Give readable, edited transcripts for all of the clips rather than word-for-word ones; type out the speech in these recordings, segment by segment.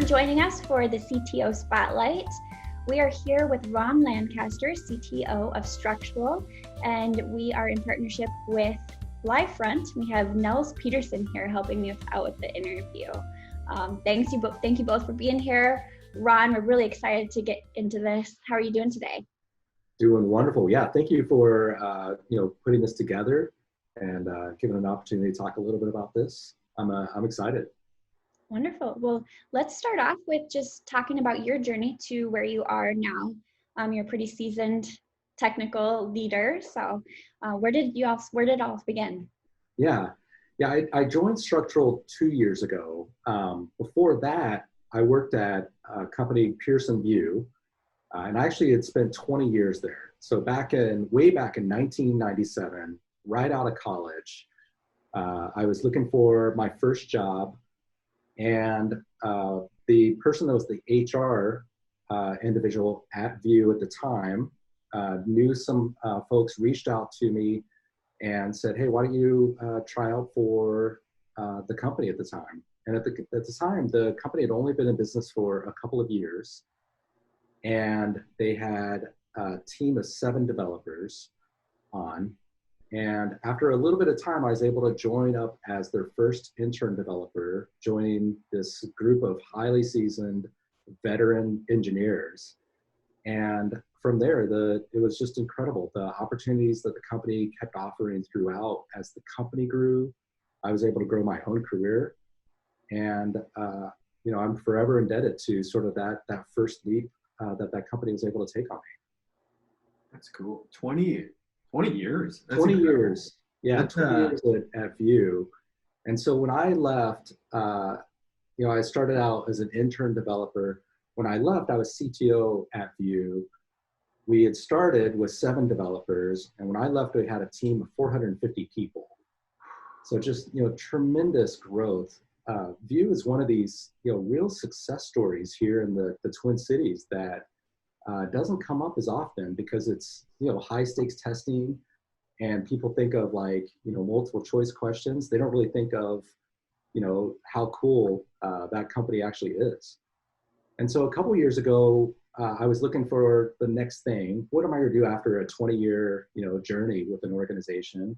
joining us for the CTO Spotlight. We are here with Lancaster, CTO of Structural, and we are in partnership with Livefront. We have Nels Pederson here helping me out with the interview. Thank you both for being here. Ron, we're really excited to get into this. How are you doing today? Doing wonderful. Yeah, thank you for putting this together and giving an opportunity to talk a little bit about this. I'm excited. Wonderful. Well, let's start off with just talking about your journey to where you are now. You're a pretty seasoned technical leader. So where did it all begin? Yeah, I joined Structural 2 years ago. Before that, I worked at a company, Pederson, and I actually had spent 20 years there. So way back in 1997, right out of college, I was looking for my first job. And the person that was the HR individual at View at the time knew some folks, reached out to me and said, hey, why don't you try out for the company at the time? And at the time, the company had only been in business for a couple of years. And they had a team of 7 developers on. And after a little bit of time, I was able to join up as their first intern developer, joining this group of highly seasoned veteran engineers. And from there, it was just incredible. The opportunities that the company kept offering throughout as the company grew, I was able to grow my own career. And I'm forever indebted to sort of that first leap that company was able to take on me. That's cool. 20 years. That's 20 incredible. years. Yeah, 20 years at View. And so when I left, I started out as an intern developer. When I left, I was CTO at View. We had started with 7 developers. And when I left, we had a team of 450 people. So just, tremendous growth. View is one of these, real success stories here in the Twin Cities that doesn't come up as often because it's, high stakes testing, and people think of multiple choice questions. They don't really think of, how cool that company actually is. And so a couple years ago, I was looking for the next thing. What am I going to do after a 20-year, journey with an organization?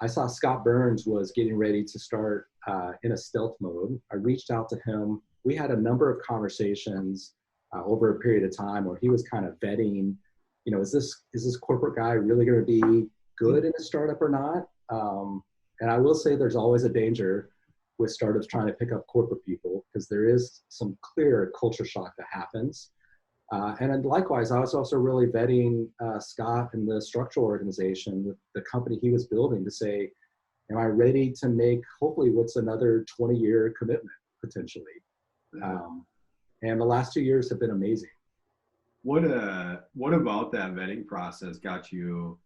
I saw Scott Burns was getting ready to start in a stealth mode. I reached out to him. We had a number of conversations over a period of time where he was kind of vetting, is this corporate guy really going to be good in a startup or not? And I will say there's always a danger with startups trying to pick up corporate people, because there is some clear culture shock that happens. And then likewise, I was also really vetting Scott and the Structural organization, with the company he was building, to say, am I ready to make hopefully what's another 20-year commitment potentially? And the last 2 years have been amazing. What about that vetting process got you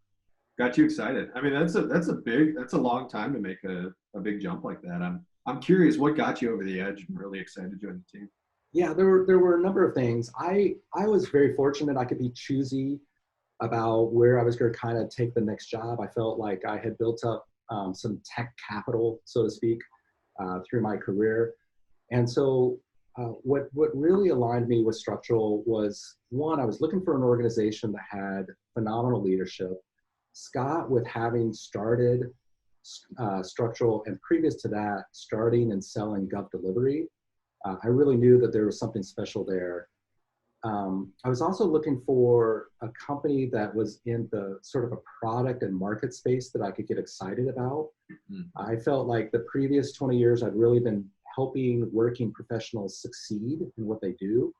excited? I mean, that's a long time to make a big jump like that. I'm curious, what got you over the edge and really excited to join the team? Yeah, there were a number of things. I was very fortunate I could be choosy about where I was going to kind of take the next job. I felt like I had built up some tech capital, so to speak, through my career. And so what really aligned me with Structural was, one, I was looking for an organization that had phenomenal leadership. Scott, with having started Structural, and previous to that, starting and selling Gov Delivery, I really knew that there was something special there. I was also looking for a company that was in the sort of a product and market space that I could get excited about. Mm-hmm. I felt like the previous 20 years, I'd really been helping working professionals succeed in what they do.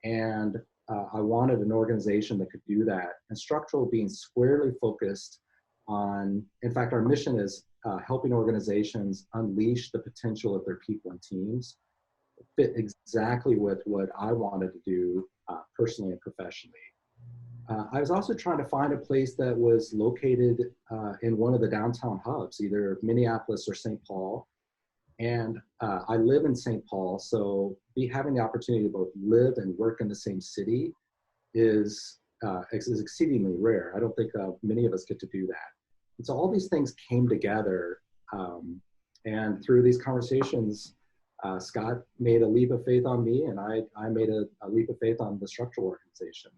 And I wanted an organization that could do that. And Structural being squarely focused on, in fact, our mission is helping organizations unleash the potential of their people and teams. It fit exactly with what I wanted to do personally and professionally. I was also trying to find a place that was located in one of the downtown hubs, either Minneapolis or St. Paul. And I live in St. Paul, so having the opportunity to both live and work in the same city is exceedingly rare. I don't think many of us get to do that. And so all these things came together, and through these conversations, Scott made a leap of faith on me, and I made a leap of faith on the structural organization.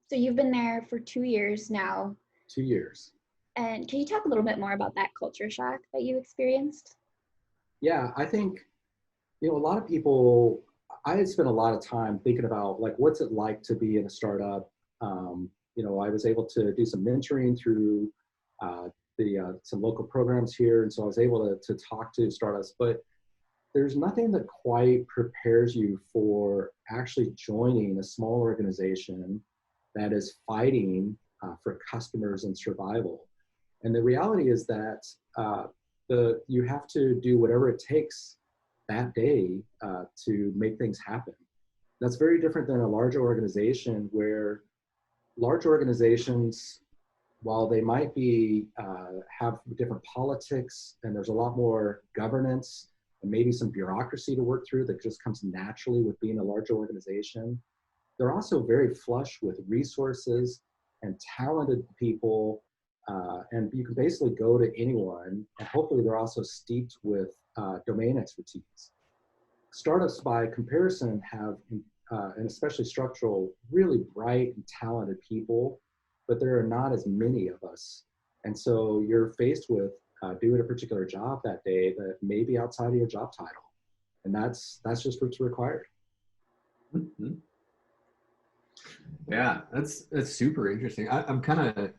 So you've been there for 2 years now. 2 years. And can you talk a little bit more about that culture shock that you experienced? Yeah, I think, a lot of people, I had spent a lot of time thinking about like, what's it like to be in a startup? I was able to do some mentoring through some local programs here. And so I was able to talk to startups, but there's nothing that quite prepares you for actually joining a small organization that is fighting for customers and survival. And the reality is that you have to do whatever it takes that day to make things happen. That's very different than a larger organization, where large organizations, while they might be have different politics and there's a lot more governance and maybe some bureaucracy to work through that just comes naturally with being a larger organization, they're also very flush with resources and talented people. And you can basically go to anyone, and hopefully they're also steeped with domain expertise. Startups, by comparison, have, and especially structural, really bright and talented people, but there are not as many of us. And so you're faced with doing a particular job that day that may be outside of your job title. And that's just what's required. Mm-hmm. Yeah, that's super interesting. I'm kind of,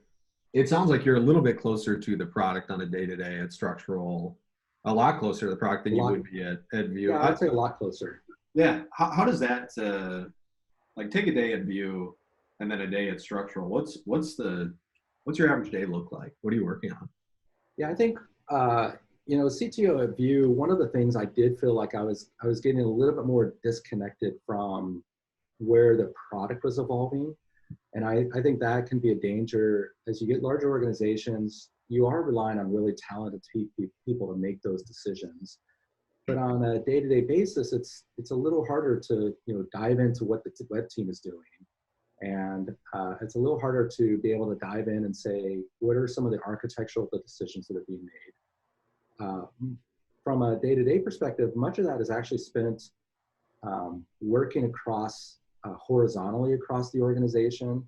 it sounds like you're a little bit closer to the product on a day-to-day at Structural, a lot closer to the product than you would be at Vue. Yeah, I'd say a lot closer. Yeah. How does that, like, take a day at Vue and then a day at Structural? What's your average day look like? What are you working on? Yeah, I think, CTO at Vue, one of the things I did feel like I was getting a little bit more disconnected from where the product was evolving. And I think that can be a danger. As you get larger organizations, you are relying on really talented people to make those decisions. But on a day-to-day basis, it's a little harder to dive into what the web team is doing. And it's a little harder to be able to dive in and say, what are some of the architectural decisions that are being made? From a day-to-day perspective, much of that is actually spent working across horizontally across the organization,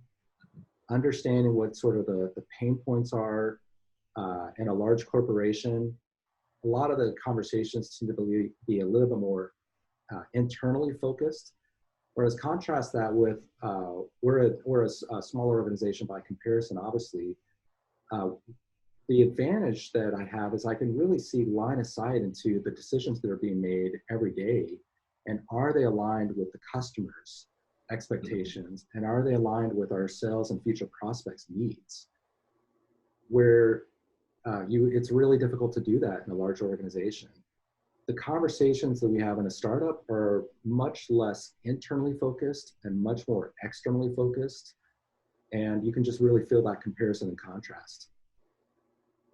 understanding what sort of the pain points are in a large corporation. A lot of the conversations seem to be a little bit more internally focused, whereas contrast that with we're a smaller organization by comparison, obviously. The advantage that I have is I can really see line of sight into the decisions that are being made every day, and are they aligned with the customers' expectations, and are they aligned with our sales and future prospects' needs? Where it's really difficult to do that in a large organization. The conversations that we have in a startup are much less internally focused and much more externally focused, and you can just really feel that comparison and contrast.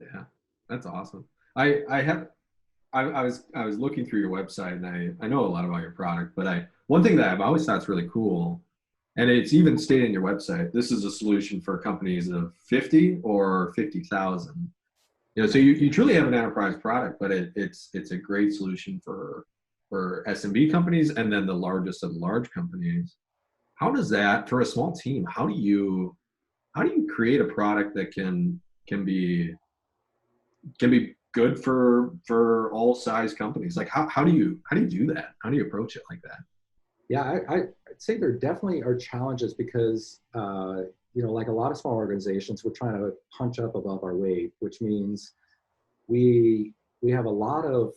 Yeah, that's awesome. I was looking through your website, and I know a lot about your product, but one thing that I've always thought is really cool, and it's even stated in your website, this is a solution for companies of 50 or 50,000. So you truly have an enterprise product, but it's a great solution for SMB companies and then the largest of large companies. How does that, for a small team, how do you create a product that can be good for all size companies? Like how do you do that? How do you approach it like that? Yeah, I'd say there definitely are challenges because like a lot of small organizations, we're trying to punch up above our weight, which means we have a lot of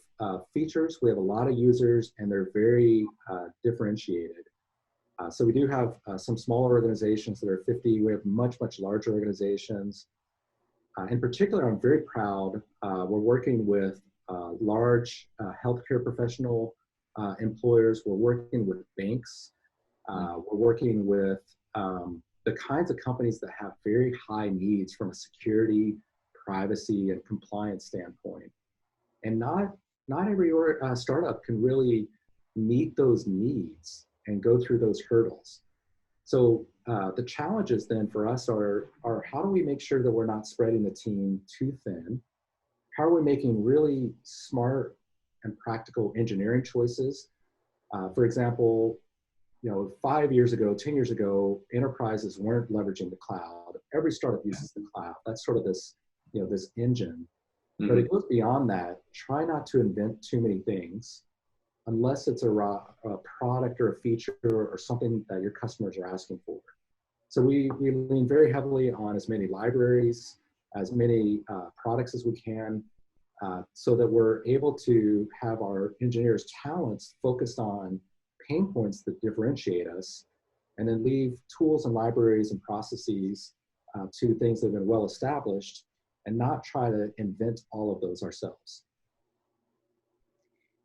features, we have a lot of users, and they're very differentiated. So we do have some smaller organizations that are 50. We have much larger organizations. In particular, I'm very proud. We're working with large healthcare professional employers. We're working with banks. We're working with the kinds of companies that have very high needs from a security, privacy, and compliance standpoint. And not every startup can really meet those needs and go through those hurdles. So the challenges then for us are how do we make sure that we're not spreading the team too thin? How are we making really smart and practical engineering choices. For example, 5 years ago, 10 years ago, enterprises weren't leveraging the cloud. Every startup uses the cloud. That's sort of this, this engine. But it goes beyond that. Try not to invent too many things unless it's a product or a feature or something that your customers are asking for. So we lean very heavily on as many libraries, as many products as we can, so that we're able to have our engineers' talents focused on pain points that differentiate us, and then leave tools and libraries and processes to things that have been well established, and not try to invent all of those ourselves.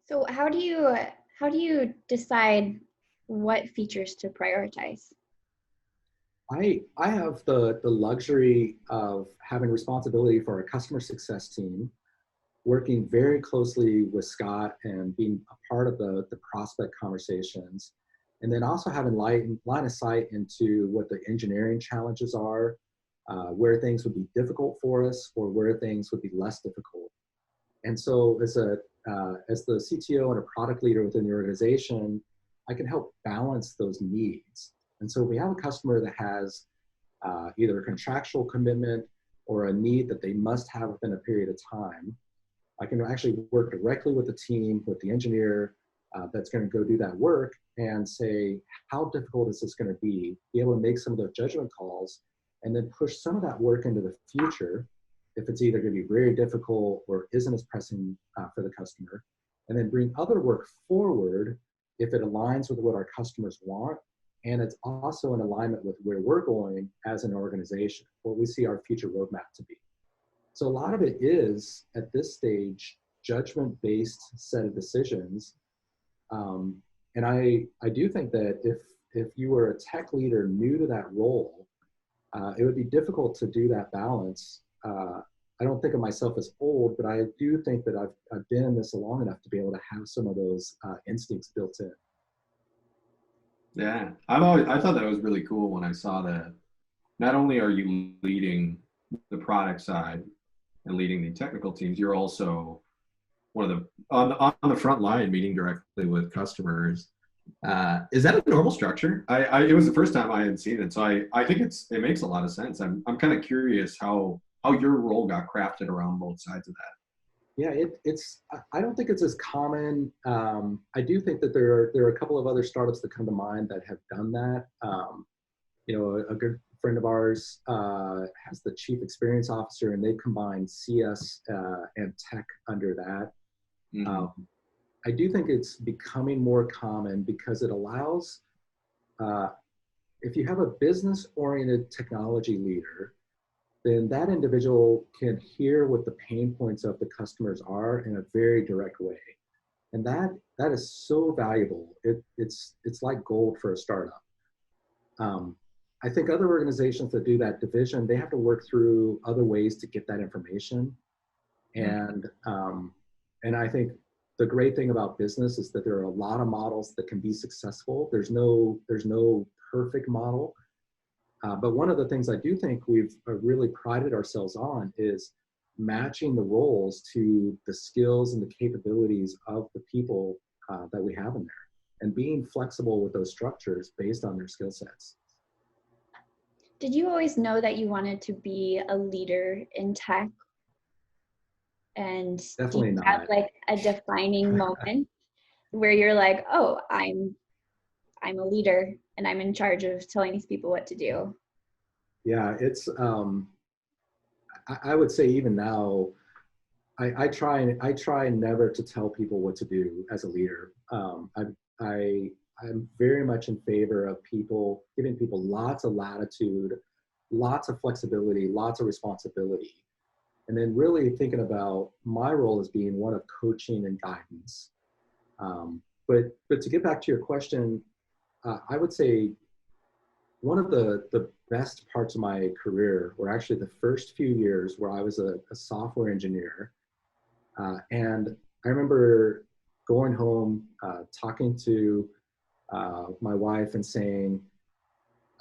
So how do you decide what features to prioritize? I have the luxury of having responsibility for our customer success team, working very closely with Scott and being a part of the prospect conversations, and then also having line of sight into what the engineering challenges are, where things would be difficult for us or where things would be less difficult. And so as the CTO and a product leader within the organization, I can help balance those needs. And so if we have a customer that has either a contractual commitment or a need that they must have within a period of time, I can actually work directly with the team, with the engineer that's going to go do that work and say, how difficult is this going to be able to make some of those judgment calls, and then push some of that work into the future if it's either going to be very difficult or isn't as pressing for the customer, and then bring other work forward if it aligns with what our customers want, and it's also in alignment with where we're going as an organization, what we see our future roadmap to be. So a lot of it is, at this stage, judgment-based set of decisions. And I do think that if you were a tech leader new to that role, it would be difficult to do that balance. I don't think of myself as old, but I do think that I've been in this long enough to be able to have some of those instincts built in. Yeah, I thought that was really cool when I saw that. Not only are you leading the product side and leading the technical teams, you're also one of the on the front line, meeting directly with customers. Is that a normal structure? It was the first time I had seen it, so I think it makes a lot of sense. I'm kind of curious how your role got crafted around both sides of that. Yeah, I don't think it's as common. I do think that there are a couple of other startups that come to mind that have done that. A good friend of ours has the chief experience officer, and they combine CS and tech under that. Mm-hmm. I do think it's becoming more common because it allows, if you have a business-oriented technology leader, then that individual can hear what the pain points of the customers are in a very direct way. And that is so valuable. It's like gold for a startup. I think other organizations that do that division, they have to work through other ways to get that information. And I think the great thing about business is that there are a lot of models that can be successful. There's no perfect model. But one of the things I do think we've really prided ourselves on is matching the roles to the skills and the capabilities of the people that we have in there, and being flexible with those structures based on their skill sets. Did you always know that you wanted to be a leader in tech? And definitely do you not have like a defining moment where you're like, oh, I'm a leader and I'm in charge of telling these people what to do? Yeah, it's I would say even now, I try never to tell people what to do as a leader. I'm very much in favor of giving people lots of latitude, lots of flexibility, lots of responsibility. And then really thinking about my role as being one of coaching and guidance. But to get back to your question, I would say one of the best parts of my career were actually the first few years where I was a software engineer. And I remember going home, talking to my wife and saying,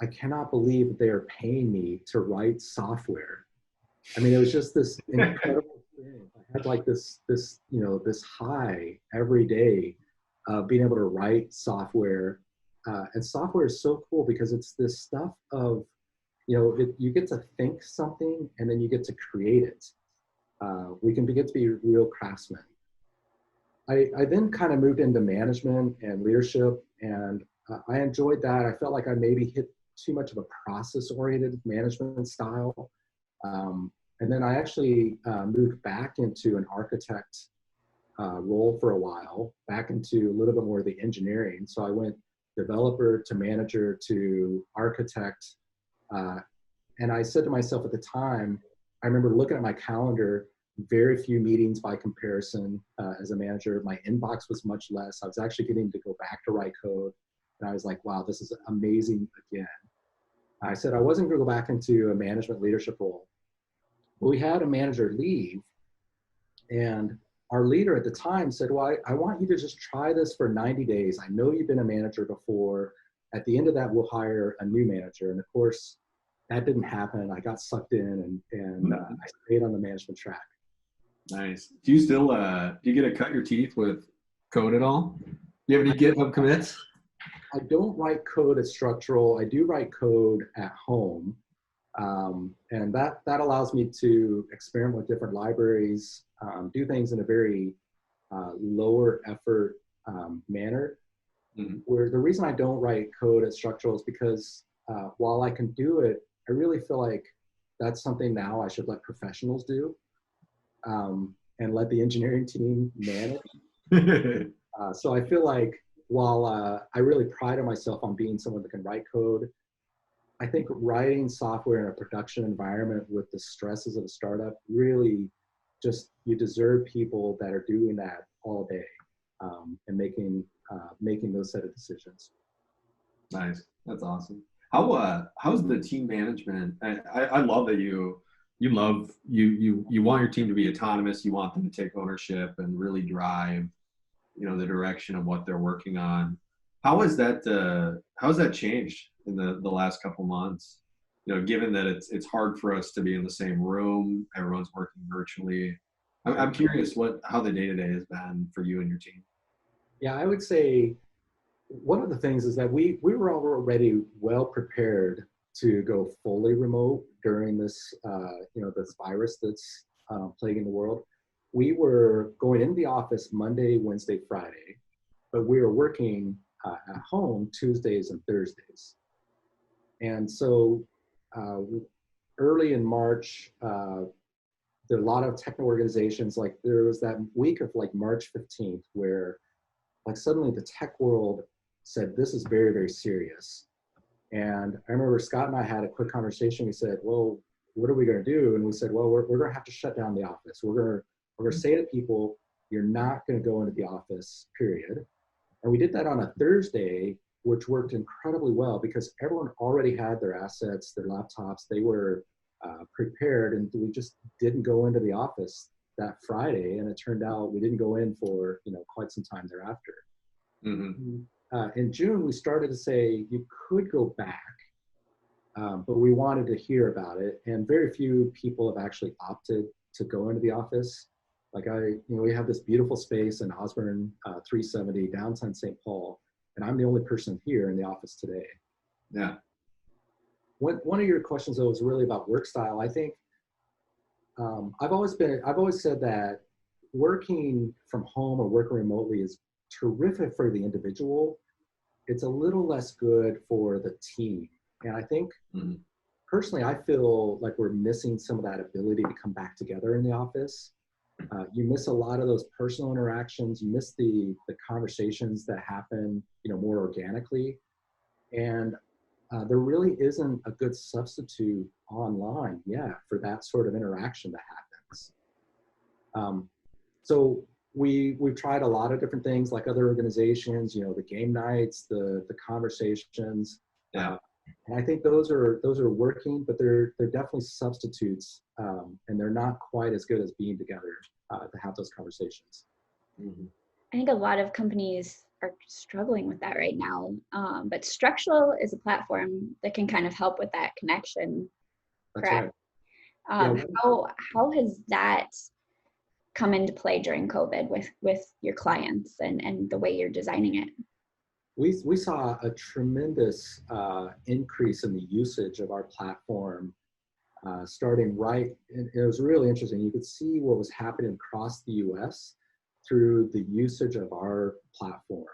I cannot believe that they are paying me to write software. I mean, it was just this incredible I had like this high every day of being able to write software. And software is so cool because it's this stuff of, you get to think something and then you get to create it. We can begin to be real craftsmen. I then kind of moved into management and leadership, and I enjoyed that. I felt like I maybe hit too much of a process-oriented management style. And then I actually moved back into an architect role for a while, back into a little bit more of the engineering. So I went developer to manager to architect. And I said to myself at the time, I remember looking at my calendar, very few meetings by comparison as a manager. My inbox was much less. I was actually getting to go back to write code. And I was like, wow, this is amazing again. I said I wasn't going to go back into a management leadership role. But we had a manager leave, and our leader at the time said, well, I want you to just try this for 90 days. I know you've been a manager before. At the end of that, we'll hire a new manager. And of course, that didn't happen. I got sucked in and I stayed on the management track. Nice. Do you still, do you get to cut your teeth with code at all? Do you have any GitHub commits? I don't write code at Structural. I do write code at home. And that allows me to experiment with different libraries, do things in a very lower effort manner. Mm-hmm. Where the reason I don't write code at Structural is because while I can do it, I really feel like that's something now I should let professionals do and let the engineering team manage. So I feel like while I really pride on myself on being someone that can write code, I think writing software in a production environment with the stresses of a startup, really just, you deserve people that are doing that all day and making those set of decisions. Nice. That's awesome. How's the team management? I love that you want your team to be autonomous. You want them to take ownership and really drive, the direction of what they're working on. How has that changed in the last couple months? Given that it's hard for us to be in the same room, everyone's working virtually. I'm curious how the day-to-day has been for you and your team. Yeah, I would say one of the things is that we were already well prepared to go fully remote during this this virus that's plaguing the world. We were going into the office Monday, Wednesday, Friday, but we were working at home Tuesdays and Thursdays. And so early in March, there are a lot of technical organizations, like there was that week of like March 15th where like suddenly the tech world said, this is very, very serious. And I remember Scott and I had a quick conversation. We said, well, what are we going to do? And we said, well, we're going to have to shut down the office. We're going to say to people, you're not going to go into the office, period. And we did that on a Thursday, which worked incredibly well because everyone already had their assets, their laptops, they were prepared, and we just didn't go into the office that Friday. And it turned out we didn't go in for quite some time thereafter. Mm-hmm. In June, we started to say you could go back, but we wanted to hear about it. And very few people have actually opted to go into the office. Like we have this beautiful space in Osborne 370 downtown St. Paul, and I'm the only person here in the office today. Yeah. One of your questions though was really about work style. I think I've always said that working from home or working remotely is terrific for the individual. It's a little less good for the team. And I think personally, I feel like we're missing some of that ability to come back together in the office. You miss a lot of those personal interactions. You miss the conversations that happen, more organically. And there really isn't a good substitute online yet for that sort of interaction that happens. So we've tried a lot of different things like other organizations, the game nights, the conversations. Yeah. And I think those are working, but they're definitely substitutes, and they're not quite as good as being together to have those conversations. Mm-hmm. I think a lot of companies are struggling with that right now, but Structural is a platform that can kind of help with that connection. That's correct? Right. How has that come into play during COVID with your clients and the way you're designing it? We saw a tremendous increase in the usage of our platform starting right, and it was really interesting. You could see what was happening across the US through the usage of our platform.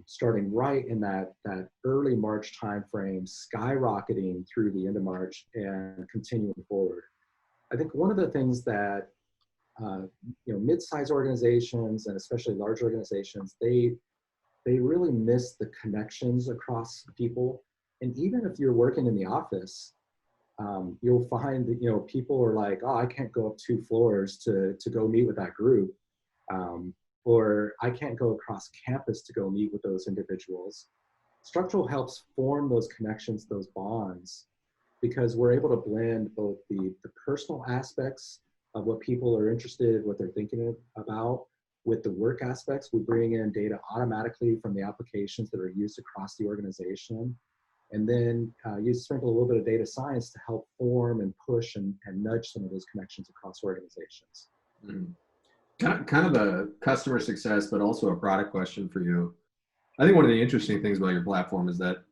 Starting right in that early March timeframe, skyrocketing through the end of March and continuing forward. I think one of the things that mid-sized organizations and especially large organizations, they really miss the connections across people. And even if you're working in the office, you'll find that people are like, oh, I can't go up 2 floors to go meet with that group. Or I can't go across campus to go meet with those individuals. Structural helps form those connections, those bonds, because we're able to blend both the personal aspects of what people are interested, what they're thinking about, with the work aspects. We bring in data automatically from the applications that are used across the organization. And then you sprinkle a little bit of data science to help form and push and nudge some of those connections across organizations. Mm. Kind of a customer success, but also a product question for you. I think one of the interesting things about your platform is that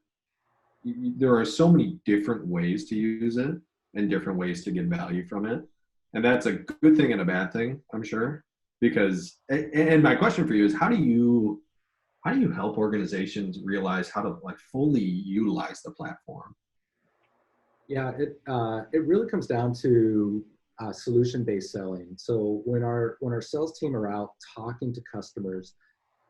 there are so many different ways to use it and different ways to get value from it. And that's a good thing and a bad thing, I'm sure. Because, and my question for you is, how do you help organizations realize how to fully utilize the platform? Yeah, it really comes down to solution-based selling. So when our sales team are out talking to customers,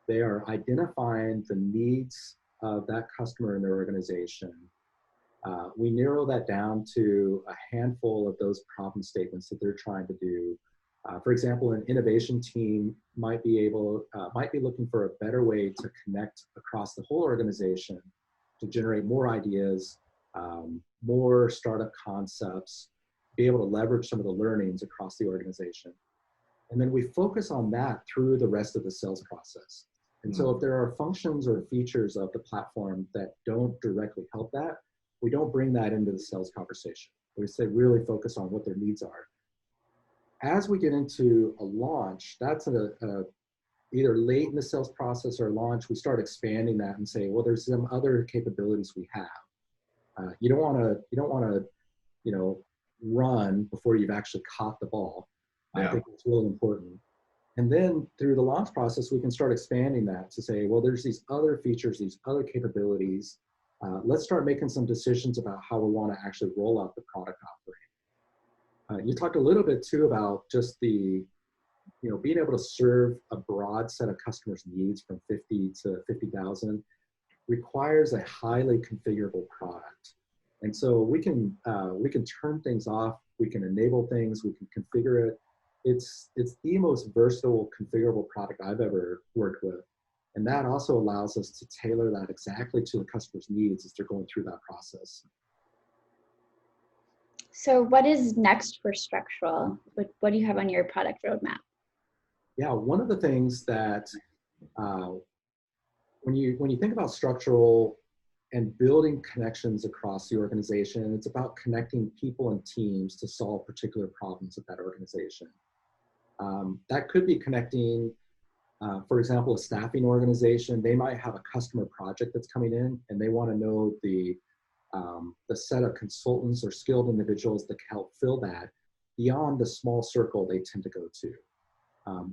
they are identifying the needs of that customer in their organization. We narrow that down to a handful of those problem statements that they're trying to do. For example, an innovation team might be looking for a better way to connect across the whole organization to generate more ideas, more startup concepts, be able to leverage some of the learnings across the organization. And then we focus on that through the rest of the sales process. And so if there are functions or features of the platform that don't directly help that, we don't bring that into the sales conversation. We say really focus on what their needs are. As we get into a launch, that's either late in the sales process or launch, we start expanding that and say, well, there's some other capabilities we have. You don't want to run before you've actually caught the ball. Yeah. I think it's really important. And then through the launch process, we can start expanding that to say, well, there's these other features, these other capabilities. Let's start making some decisions about how we want to actually roll out the product offering. You talked a little bit too about just the, being able to serve a broad set of customers' needs from 50 to 50,000 requires a highly configurable product. And so we can turn things off, we can enable things, we can configure it. It's the most versatile configurable product I've ever worked with. And that also allows us to tailor that exactly to the customer's needs as they're going through that process. So what is next for Structural? What do you have on your product roadmap? Yeah, one of the things that when you think about Structural and building connections across the organization, it's about connecting people and teams to solve particular problems at that organization. That could be connecting, for example, a staffing organization. They might have a customer project that's coming in and they want to know the set of consultants or skilled individuals that can help fill that beyond the small circle they tend to go to.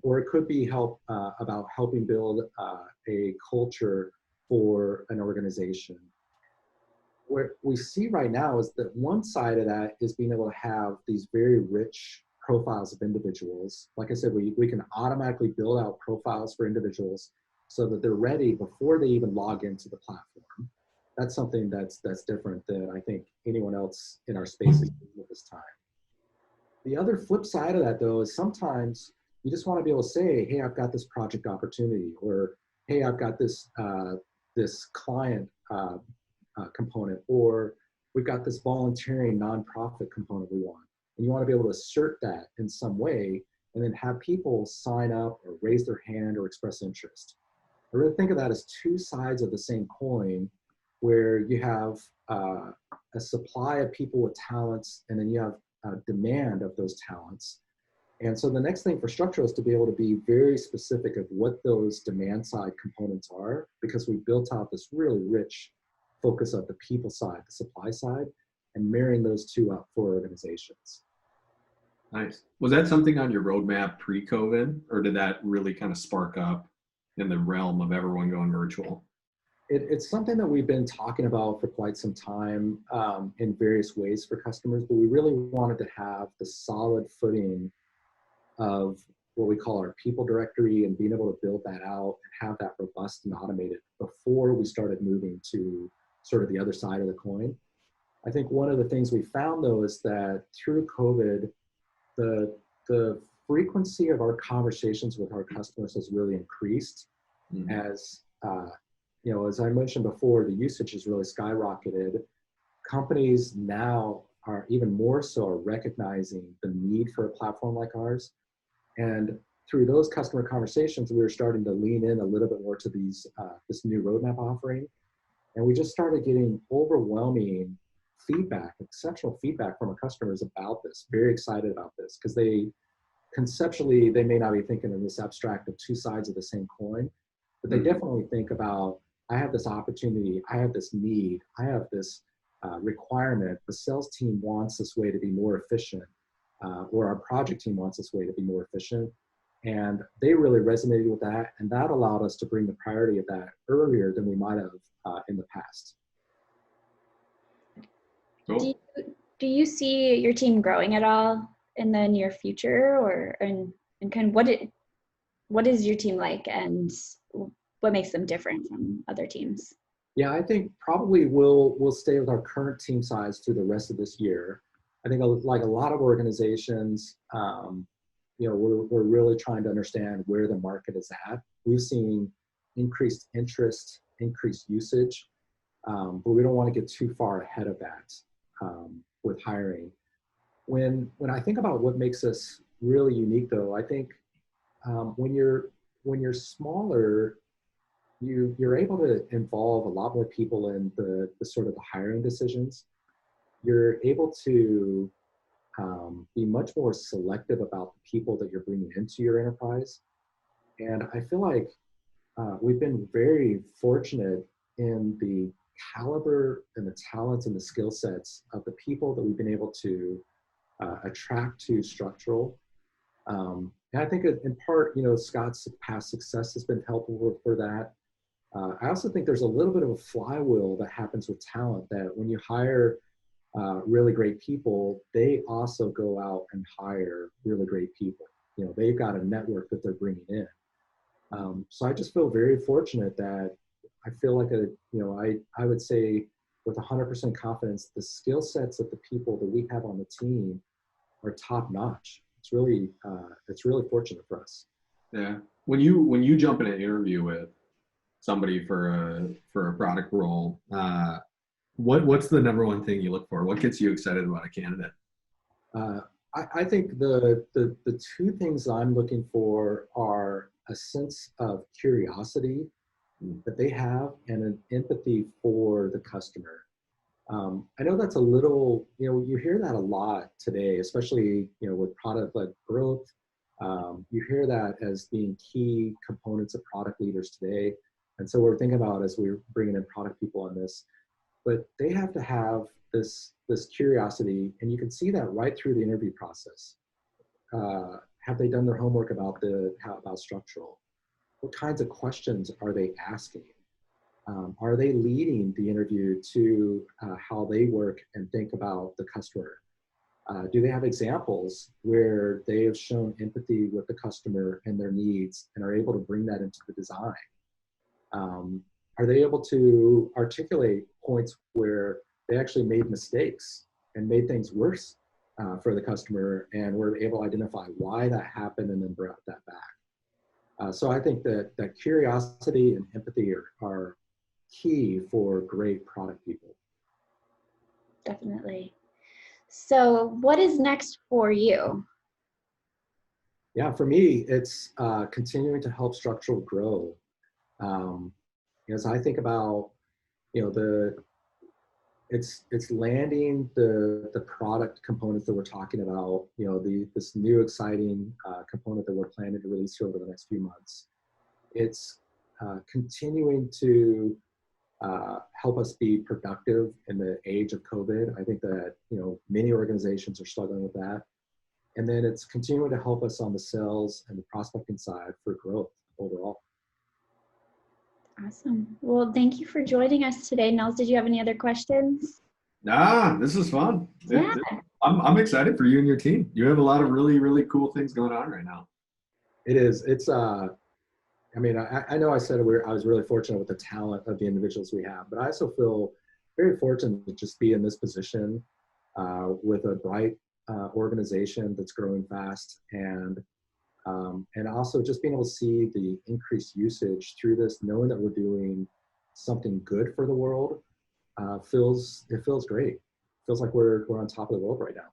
Or it could be about helping build a culture for an organization. What we see right now is that one side of that is being able to have these very rich profiles of individuals. Like I said, we can automatically build out profiles for individuals so that they're ready before they even log into the platform. That's something that's different than I think anyone else in our space is doing at this time. The other flip side of that, though, is sometimes you just want to be able to say, hey, I've got this project opportunity, or hey, I've got this client component, or we've got this volunteering nonprofit component we want. And you want to be able to assert that in some way and then have people sign up or raise their hand or express interest. I really think of that as two sides of the same coin, where you have a supply of people with talents and then you have a demand of those talents. And so the next thing for structural is to be able to be very specific of what those demand side components are, because we built out this really rich focus of the people side, the supply side, and marrying those two up for organizations. Nice. Was that something on your roadmap pre-COVID, or did that really kind of spark up in the realm of everyone going virtual? It's something that we've been talking about for quite some time in various ways for customers, but we really wanted to have the solid footing of what we call our people directory and being able to build that out and have that robust and automated before we started moving to sort of the other side of the coin. I think one of the things we found though is that through COVID, the frequency of our conversations with our customers has really increased. As you know, as I mentioned before, the usage has really skyrocketed. Companies now are even more so are recognizing the need for a platform like ours. And through those customer conversations, we were starting to lean in a little bit more to these this new roadmap offering. And we just started getting overwhelming feedback, exceptional feedback from our customers about this, very excited about this, because they conceptually, they may not be thinking in this abstract of two sides of the same coin, but they definitely think about, I have this opportunity, I have this need, I have this requirement, the sales team wants this way to be more efficient, or our project team wants this way to be more efficient. And they really resonated with that, and that allowed us to bring the priority of that earlier than we might have in the past. Cool. Do you see your team growing at all in the near future, or and kind of what is your team like, and what makes them different from other teams? Yeah, I think probably we'll stay with our current team size through the rest of this year. I think like a lot of organizations, you know, we're really trying to understand where the market is at. We've seen increased interest, increased usage, but we don't want to get too far ahead of that with hiring. When I think about what makes us really unique, though, I think when you're smaller, you're able to involve a lot more people in the sort of the hiring decisions. You're able to be much more selective about the people that you're bringing into your enterprise. And I feel like we've been very fortunate in the caliber and the talents and the skill sets of the people that we've been able to attract to Structural. And I think in part, you know, Scott's past success has been helpful for that. I also think there's a little bit of a flywheel that happens with talent, that when you hire really great people, they also go out and hire really great people. You know, they've got a network that they're bringing in. So I just feel very fortunate that I feel like I would say with 100% confidence, the skill sets of the people that we have on the team are top notch. It's really fortunate for us. Yeah. When you jump in an interview with somebody for a product role, what's the number one thing you look for? What gets you excited about a candidate? I think the two things I'm looking for are a sense of curiosity that they have and an empathy for the customer. I know that's a little, you know, you hear that a lot today, especially, you know, with product-led growth. You hear that as being key components of product leaders today. And so we're thinking about as we're bringing in product people on this, but they have to have this curiosity, and you can see that right through the interview process. Have they done their homework about Structural? What kinds of questions are they asking? Are they leading the interview to how they work and think about the customer? Do they have examples where they have shown empathy with the customer and their needs and are able to bring that into the design? Are they able to articulate points where they actually made mistakes and made things worse for the customer, and were able to identify why that happened and then brought that back? So I think that curiosity and empathy are key for great product people. Definitely. So what is next for you? Yeah, for me, it's continuing to help Structural grow. As I think about, you know, it's landing the product components that we're talking about, this new exciting component that we're planning to release here over the next few months. It's continuing to help us be productive in the age of COVID. I think that, many organizations are struggling with that. And then it's continuing to help us on the sales and the prospecting side for growth overall. Awesome. Well, thank you for joining us today. Nels, did you have any other questions? Nah, this is fun. Yeah. I'm excited for you and your team. You have a lot of really, really cool things going on right now. It is. It's, I know I said I was really fortunate with the talent of the individuals we have, but I also feel very fortunate to just be in this position with a bright organization that's growing fast, and also just being able to see the increased usage through this, knowing that we're doing something good for the world, feels great. Feels like we're on top of the world right now.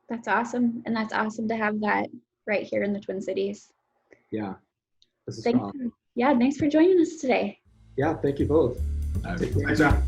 That's awesome, and that's awesome to have that right here in the Twin Cities. Yeah, this is Thanks for joining us today. Yeah, thank you both. Thanks, John.